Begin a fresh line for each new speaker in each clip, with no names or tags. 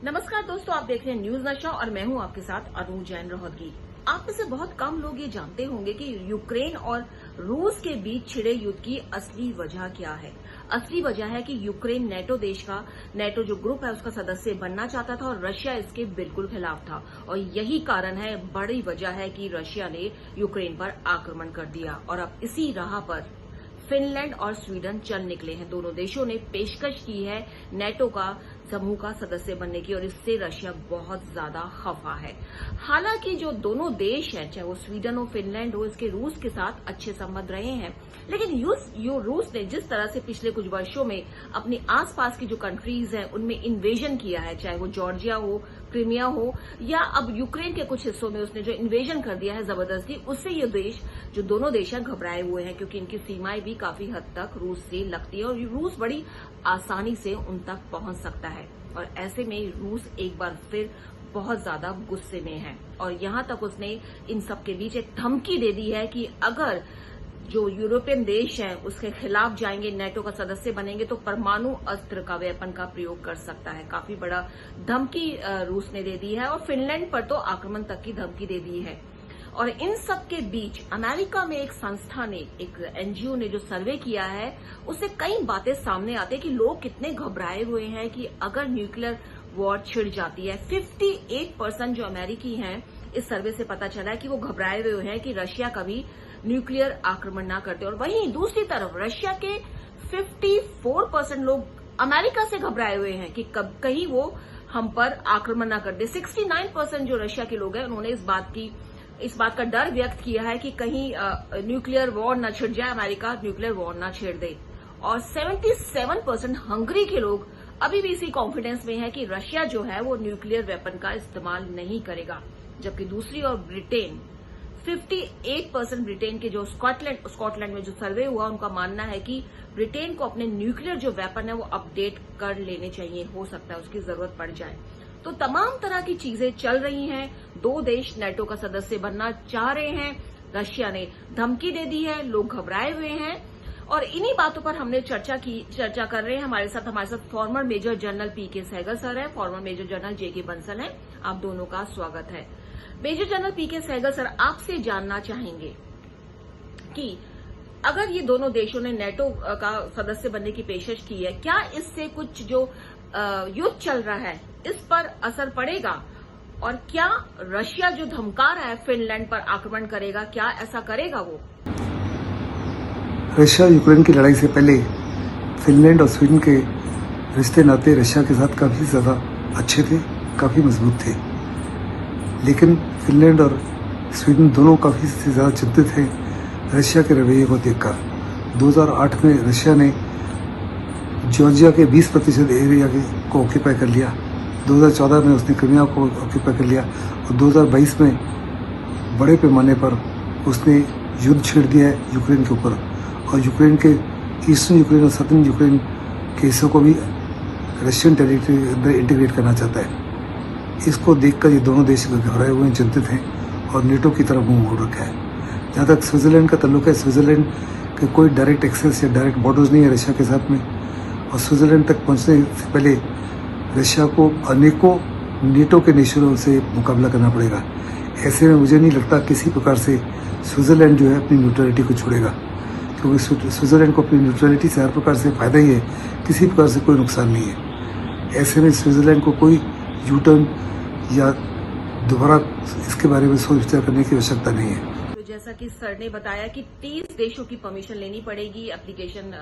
नमस्कार दोस्तों, आप देख रहे हैं न्यूज नशा और मैं हूं आपके साथ अनु जैन रोहतगी। आप में से बहुत कम लोग ये जानते होंगे कि यूक्रेन और रूस के बीच छिड़े युद्ध की असली वजह क्या है। असली वजह है कि यूक्रेन नेटो जो ग्रुप है उसका सदस्य बनना चाहता था और रशिया इसके बिल्कुल खिलाफ था। और यही कारण है, बड़ी वजह है कि रशिया ने यूक्रेन पर आक्रमण कर दिया और अब इसी राह पर फिनलैंड और स्वीडन चल निकले हैं। दोनों देशों ने पेशकश की है नेटो का समूह का सदस्य बनने की और इससे रशिया बहुत ज्यादा खफा है। हालांकि जो दोनों देश हैं, चाहे वो स्वीडन हो फिनलैंड हो, इसके रूस के साथ अच्छे संबंध रहे हैं, लेकिन रूस ने जिस तरह से पिछले कुछ वर्षों में अपने आसपास की जो कंट्रीज हैं उनमें इन्वेजन किया है, चाहे वो जॉर्जिया हो, क्रीमिया हो या अब यूक्रेन के कुछ हिस्सों में उसने जो इन्वेजन कर दिया है जबरदस्ती, उससे ये देश जो दोनों देश हैं घबराए हुए हैं क्योंकि इनकी सीमाएं भी काफी हद तक रूस से लगती है और रूस बड़ी आसानी से उन तक पहुंच सकता है। और ऐसे में रूस एक बार फिर बहुत ज्यादा गुस्से में है और यहां तक उसने इन सब के बीच एक धमकी दे दी है कि अगर जो यूरोपियन देश हैं उसके खिलाफ जाएंगे, नेटो का सदस्य बनेंगे, तो परमाणु अस्त्र का वेपन का प्रयोग कर सकता है। काफी बड़ा धमकी रूस ने दे दी है और फिनलैंड पर तो आक्रमण तक की धमकी दे दी है। और इन सब के बीच अमेरिका में एक संस्था ने, एक एनजीओ ने जो सर्वे किया है, उससे कई बातें सामने आती है कि लोग कितने घबराए हुए हैं कि अगर न्यूक्लियर वॉर छिड़ जाती है। 58% जो अमेरिकी हैं, इस सर्वे से पता चला है कि वो घबराए हुए हैं कि रशिया कभी न्यूक्लियर आक्रमण ना करते। और वहीं दूसरी तरफ रशिया के 54% लोग अमेरिका से घबराए हुए हैं कि कहीं वो हम पर आक्रमण ना कर दे। 69% जो रशिया के लोग हैं उन्होंने इस बात का डर व्यक्त किया है कि कहीं न्यूक्लियर वॉर न छिड़ जाए, अमेरिका न्यूक्लियर वॉर न छेड़ दे। और 77% हंगरी के लोग अभी भी इसी कॉन्फिडेंस में है कि रशिया जो है वो न्यूक्लियर वेपन का इस्तेमाल नहीं करेगा। जबकि दूसरी ओर ब्रिटेन, 58% ब्रिटेन के जो स्कॉटलैंड में जो सर्वे हुआ, उनका मानना है कि ब्रिटेन को अपने न्यूक्लियर जो वेपन है वो अपडेट कर लेने चाहिए, हो सकता है उसकी जरूरत पड़ जाए। तो तमाम तरह की चीजें चल रही हैं। दो देश नेटो का सदस्य बनना चाह रहे हैं, रशिया ने धमकी दे दी है, लोग घबराए हुए हैं और इन्हीं बातों पर हमने चर्चा कर रहे हैं। हमारे साथ फॉर्मर मेजर जनरल पीके सहगल सर है, फॉर्मर मेजर जनरल जेके बंसल है। आप दोनों का स्वागत है। मेजर जनरल पीके सहगल सर, आपसे जानना चाहेंगे कि अगर ये दोनों देशों ने नेटो का सदस्य बनने की पेशकश की है, क्या इससे कुछ जो युद्ध चल रहा है इस पर असर पड़ेगा और क्या रशिया जो धमका रहा है फिनलैंड पर आक्रमण करेगा, क्या ऐसा करेगा वो?
रशिया यूक्रेन की लड़ाई से पहले फिनलैंड और स्वीडन के रिश्ते नाते रशिया के साथ काफ़ी ज़्यादा अच्छे थे, काफ़ी मजबूत थे। लेकिन फिनलैंड और स्वीडन दोनों काफ़ी से ज़्यादा चिंतित हैं रशिया के रवैये को देखकर। 2008 में रशिया ने जॉर्जिया के 20% एरिया को ऑक्यूपाई कर लिया। 2014 में उसने क्रीमिया को ऑक्यूपाई कर लिया और 2022 में बड़े पैमाने पर उसने युद्ध छेड़ दिया है यूक्रेन के ऊपर और यूक्रेन के ईस्टर्न यूक्रेन और सदर्न यूक्रेन के हिस्सों को भी रशियन टेरिटरी के अंदर इंटीग्रेट करना चाहता है। इसको देखकर ये दोनों देश घबराए हुए हैं, चिंतित हैं और नेटो की तरफ मुंह मोड़ रखा है। जहाँ तक स्विट्जरलैंड का ताल्लुक है, स्विट्जरलैंड के कोई डायरेक्ट एक्सेस या डायरेक्ट बॉर्डर्स नहीं है रशिया के साथ में और स्विट्जरलैंड तक पहुँचने से पहले रशिया को अनेकों नेटो के नेशनों से मुकाबला करना पड़ेगा। ऐसे में मुझे नहीं लगता किसी प्रकार से स्विट्जरलैंड जो है अपनी न्यूट्रलिटी को छोड़ेगा, क्योंकि स्विट्जरलैंड को अपनी न्यूट्रलिटी से हर प्रकार से फायदा ही है, किसी प्रकार से कोई नुकसान नहीं है। ऐसे में स्विट्जरलैंड को कोई यू टर्न या दोबारा इसके बारे में सोच विचार करने की आवश्यकता नहीं है।
तो जैसा कि सर ने बताया कि 30 देशों की परमिशन लेनी पड़ेगी एप्लीकेशन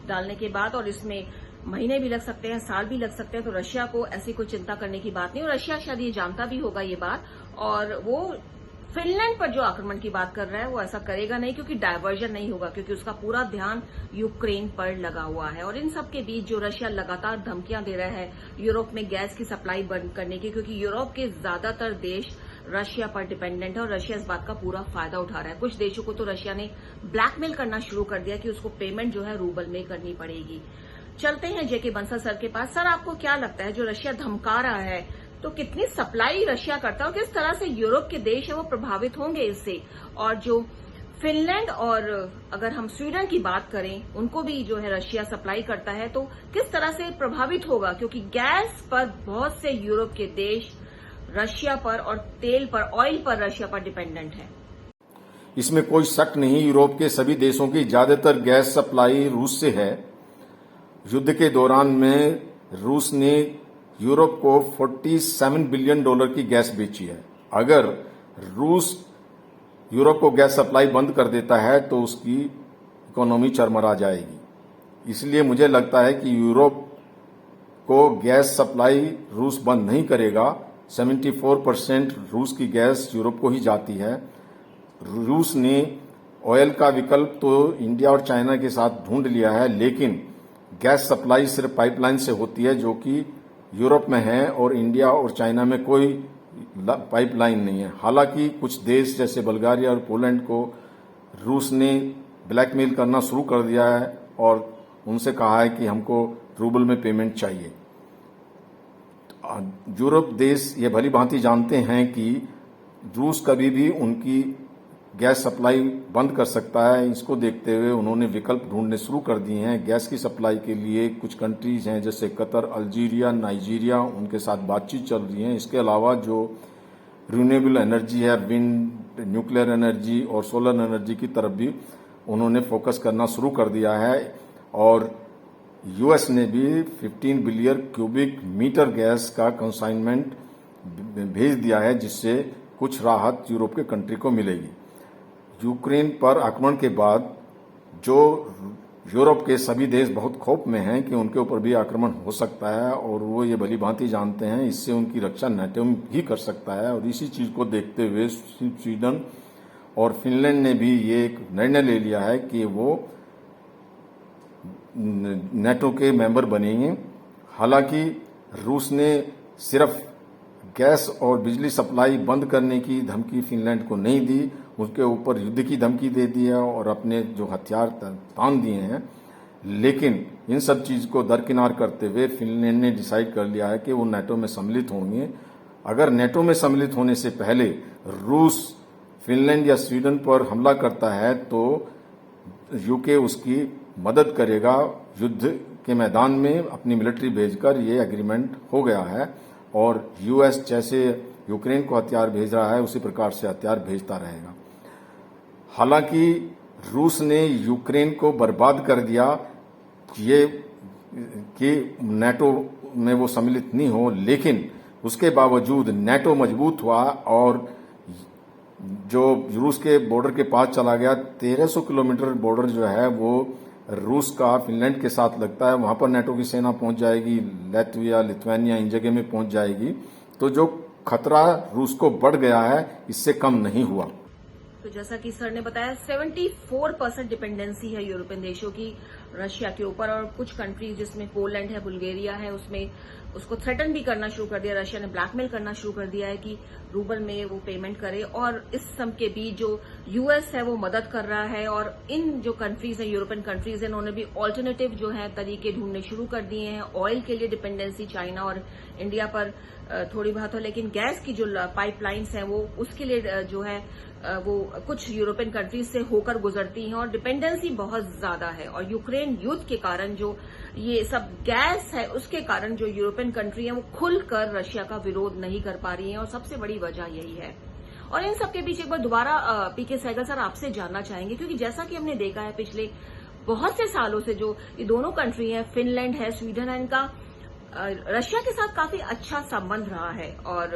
डालने के बाद और इसमें महीने भी लग सकते हैं, साल भी लग सकते हैं। तो रशिया को ऐसी कोई चिंता करने की बात नहीं और रशिया शायद ये जानता भी होगा ये बात और वो फिनलैंड पर जो आक्रमण की बात कर रहा है वो ऐसा करेगा नहीं, क्योंकि डायवर्जन नहीं होगा, क्योंकि उसका पूरा ध्यान यूक्रेन पर लगा हुआ है। और इन सब के बीच जो रशिया लगातार धमकियां दे रहा है यूरोप में गैस की सप्लाई बंद करने की, क्योंकि यूरोप के ज्यादातर देश रशिया पर डिपेंडेंट है और रशिया इस बात का पूरा फायदा उठा रहा है। कुछ देशों को तो रशिया ने ब्लैकमेल करना शुरू कर दिया कि उसको पेमेंट जो है रूबल में करनी पड़ेगी। चलते हैं जेके बंसल सर के पास। सर, आपको क्या लगता है जो रशिया धमका रहा है तो कितनी सप्लाई रशिया करता है और किस तरह से यूरोप के देश है वो प्रभावित होंगे इससे, और जो फिनलैंड और अगर हम स्वीडन की बात करें, उनको भी जो है रशिया सप्लाई करता है, तो किस तरह से प्रभावित होगा? क्योंकि गैस पर बहुत से यूरोप के देश रशिया पर और तेल पर, ऑयल पर रशिया पर डिपेंडेंट है।
इसमें कोई शक नहीं, यूरोप के सभी देशों की ज्यादातर गैस सप्लाई रूस से है। युद्ध के दौरान में रूस ने यूरोप को $47 बिलियन की गैस बेची है। अगर रूस यूरोप को गैस सप्लाई बंद कर देता है तो उसकी इकोनॉमी चरमरा जाएगी। इसलिए मुझे लगता है कि यूरोप को गैस सप्लाई रूस बंद नहीं करेगा। 74% रूस की गैस यूरोप को ही जाती है। रूस ने ऑयल का विकल्प तो इंडिया और चाइना के साथ ढूंढ लिया है, लेकिन गैस सप्लाई सिर्फ पाइपलाइन से होती है, जो कि यूरोप में है, और इंडिया और चाइना में कोई पाइपलाइन नहीं है। हालांकि कुछ देश जैसे बल्गारिया और पोलैंड को रूस ने ब्लैकमेल करना शुरू कर दिया है और उनसे कहा है कि हमको रूबल में पेमेंट चाहिए। यूरोप देश ये भली भांति जानते हैं कि रूस कभी भी उनकी गैस सप्लाई बंद कर सकता है। इसको देखते हुए उन्होंने विकल्प ढूंढने शुरू कर दिए हैं। गैस की सप्लाई के लिए कुछ कंट्रीज हैं जैसे कतर, अल्जीरिया, नाइजीरिया, उनके साथ बातचीत चल रही है। इसके अलावा जो रिन्यूएबल एनर्जी है, विंड, न्यूक्लियर एनर्जी और सोलर एनर्जी की तरफ भी उन्होंने फोकस करना शुरू कर दिया है। और यूएस ने भी 15 बिलियन क्यूबिक मीटर गैस का कंसाइनमेंट भेज दिया है, जिससे कुछ राहत यूरोप के कंट्री को मिलेगी। यूक्रेन पर आक्रमण के बाद जो यूरोप के सभी देश बहुत खौफ में हैं कि उनके ऊपर भी आक्रमण हो सकता है, और वो ये भली भांति जानते हैं इससे उनकी रक्षा नाटो ही कर सकता है। और इसी चीज को देखते हुए स्वीडन और फिनलैंड ने भी ये एक निर्णय ले लिया है कि वो नाटो के मेंबर बनेंगे। हालांकि रूस ने सिर्फ गैस और बिजली सप्लाई बंद करने की धमकी फिनलैंड को नहीं दी, उसके ऊपर युद्ध की धमकी दे दी है और अपने जो हथियार तान दिए हैं। लेकिन इन सब चीज को दरकिनार करते हुए फिनलैंड ने डिसाइड कर लिया है कि वो नाटो में सम्मिलित होंगे। अगर नाटो में सम्मिलित होने से पहले रूस फिनलैंड या स्वीडन पर हमला करता है तो यूके उसकी मदद करेगा। युद्ध के मैदान में अपनी मिलिट्री भेजकर ये एग्रीमेंट हो गया है, और यूएस जैसे यूक्रेन को हथियार भेज रहा है उसी प्रकार से हथियार भेजता रहेगा। हालांकि रूस ने यूक्रेन को बर्बाद कर दिया ये कि नाटो में वो सम्मिलित नहीं हो, लेकिन उसके बावजूद नाटो मजबूत हुआ और जो रूस के बॉर्डर के पास चला गया। 1300 किलोमीटर बॉर्डर जो है वो रूस का फिनलैंड के साथ लगता है, वहां पर नाटो की सेना पहुंच जाएगी, लातविया, लिथुआनिया इन जगह में पहुंच जाएगी। तो जो खतरा रूस को बढ़ गया है इससे कम नहीं हुआ।
तो जैसा कि सर ने बताया 74% डिपेंडेंसी है यूरोपियन देशों की रशिया के ऊपर, और कुछ कंट्रीज जिसमें पोलैंड है, बुल्गारिया है, उसमें उसको थ्रेटन भी करना शुरू कर दिया। रशिया ने ब्लैकमेल करना शुरू कर दिया है कि रूबल में वो पेमेंट करे, और इस सब के बीच जो यूएस है वो मदद कर रहा है। और इन जो कंट्रीज है, यूरोपियन कंट्रीज है, उन्होंने भी ऑल्टरनेटिव जो है तरीके ढूंढने शुरू कर दिए हैं। ऑयल के लिए डिपेंडेंसी चाइना और इंडिया पर थोड़ी बहुत हो, लेकिन गैस की जो पाइपलाइंस हैं वो उसके लिए जो है वो कुछ यूरोपियन कंट्रीज से होकर गुजरती हैं, और डिपेंडेंसी बहुत ज्यादा है। और यूक्रेन युद्ध के कारण जो ये सब गैस है उसके कारण जो यूरोपियन कंट्री है वो खुलकर रशिया का विरोध नहीं कर पा रही है, और सबसे बड़ी वजह यही है। और इन सबके बीच एक बार दोबारा पीके सहगल सर आपसे जानना चाहेंगे, क्योंकि जैसा कि हमने देखा है पिछले बहुत से सालों से जो ये दोनों कंट्री है, फिनलैंड है, स्वीडन है, इनका रशिया के साथ काफी अच्छा संबंध रहा है। और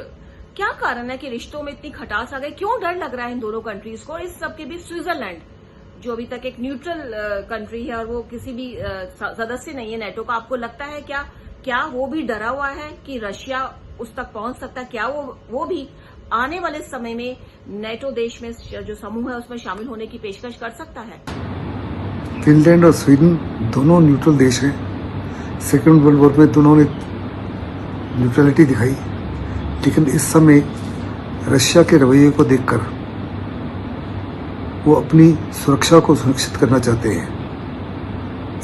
क्या कारण है कि रिश्तों में इतनी खटास आ गई? क्यों डर लग रहा है इन दोनों कंट्रीज को? और इस सबके बीच स्विट्जरलैंड जो अभी तक एक न्यूट्रल कंट्री है और वो किसी भी सदस्य नहीं है नाटो का, आपको लगता है क्या वो भी डरा हुआ है कि रशिया उस तक पहुंच सकता है? क्या वो भी आने वाले समय में नाटो देश में जो समूह है उसमें शामिल होने की पेशकश कर सकता है?
फिनलैंड और स्वीडन दोनों न्यूट्रल देश हैं। सेकेंड वर्ल्ड वॉर में दोनों ने न्यूट्रलिटी दिखाई, लेकिन इस समय रशिया के रवैये को देखकर वो अपनी सुरक्षा को सुनिश्चित करना चाहते हैं,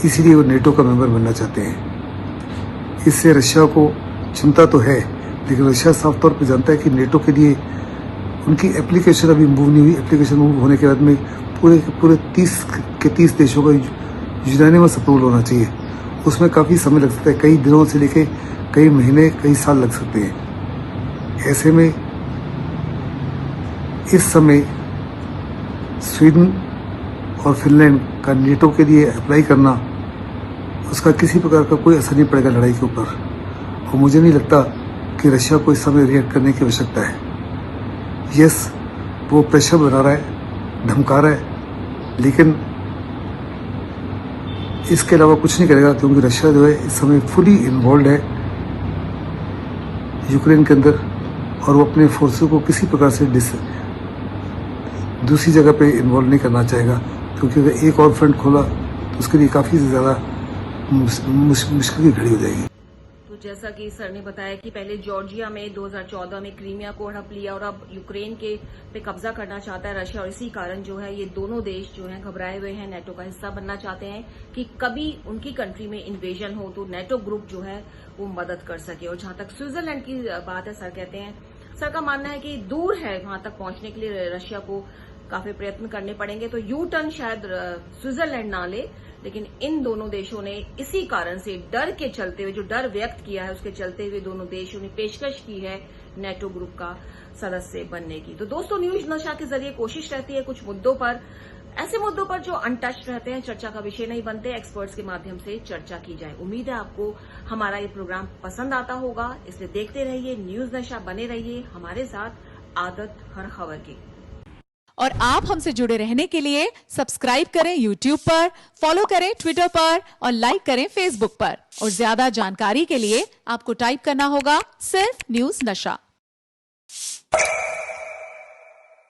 इसीलिए वो नेटो का मेंबर बनना चाहते हैं। इससे रशिया को चिंता तो है, लेकिन रशिया साफ तौर पर जानता है कि नेटो के लिए उनकी एप्लीकेशन अभी मूव नहीं हुई। एप्लीकेशन मूव होने के बाद में पूरे 30 देशों का यूनानिमस अप्रूवल होना चाहिए। उसमें काफ़ी समय लग सकता है, कई दिनों से लेके कई महीने कई साल लग सकते हैं। ऐसे में इस समय स्वीडन और फिनलैंड का नेटो के लिए अप्लाई करना, उसका किसी प्रकार का कोई असर नहीं पड़ेगा लड़ाई के ऊपर। और मुझे नहीं लगता कि रशिया को इस समय रिएक्ट करने की आवश्यकता है। यस, वो प्रेशर बना रहा है, धमका रहा है, लेकिन इसके अलावा कुछ नहीं करेगा, क्योंकि रशिया जो है इस समय फुली इन्वॉल्व है यूक्रेन के अंदर, और वो अपने फोर्सेस को किसी प्रकार से दूसरी जगह पे इन्वॉल्व नहीं करना चाहेगा, क्योंकि अगर एक और फ्रंट खोला तो उसके लिए काफ़ी ज़्यादा मुश्किल की घड़ी हो जाएगी।
तो जैसा कि सर ने बताया कि पहले जॉर्जिया में 2014 में क्रीमिया को हड़प लिया और अब यूक्रेन के पे कब्जा करना चाहता है रशिया, और इसी कारण जो है ये दोनों देश जो हैं घबराए हुए हैं, नेटो का हिस्सा बनना चाहते हैं कि कभी उनकी कंट्री में इन्वेजन हो तो नेटो ग्रुप जो है वो मदद कर सके। और जहां तक स्विट्जरलैंड की बात है, सर कहते हैं, सर का मानना है कि दूर है, वहां तक पहुंचने के लिए रशिया को काफी प्रयत्न करने पड़ेंगे, तो यू टर्न शायद स्विट्जरलैंड ना ले, लेकिन इन दोनों देशों ने इसी कारण से डर के चलते हुए, जो डर व्यक्त किया है उसके चलते हुए दोनों देशों ने पेशकश की है नेटो ग्रुप का सदस्य बनने की। तो दोस्तों, न्यूज नशा के जरिए कोशिश रहती है कुछ मुद्दों पर, ऐसे मुद्दों पर जो अनटच्ड रहते हैं, चर्चा का विषय नहीं बनते, एक्सपर्ट्स के माध्यम से चर्चा की जाए। उम्मीद है आपको हमारा ये प्रोग्राम पसंद आता होगा, इसलिए देखते रहिए न्यूज नशा, बने रहिए हमारे साथ, आदत हर खबर की।
और आप हमसे जुड़े रहने के लिए सब्सक्राइब करें YouTube पर, फॉलो करें Twitter पर और लाइक करें Facebook पर। और ज्यादा जानकारी के लिए आपको टाइप करना होगा सिर्फ न्यूज नशा।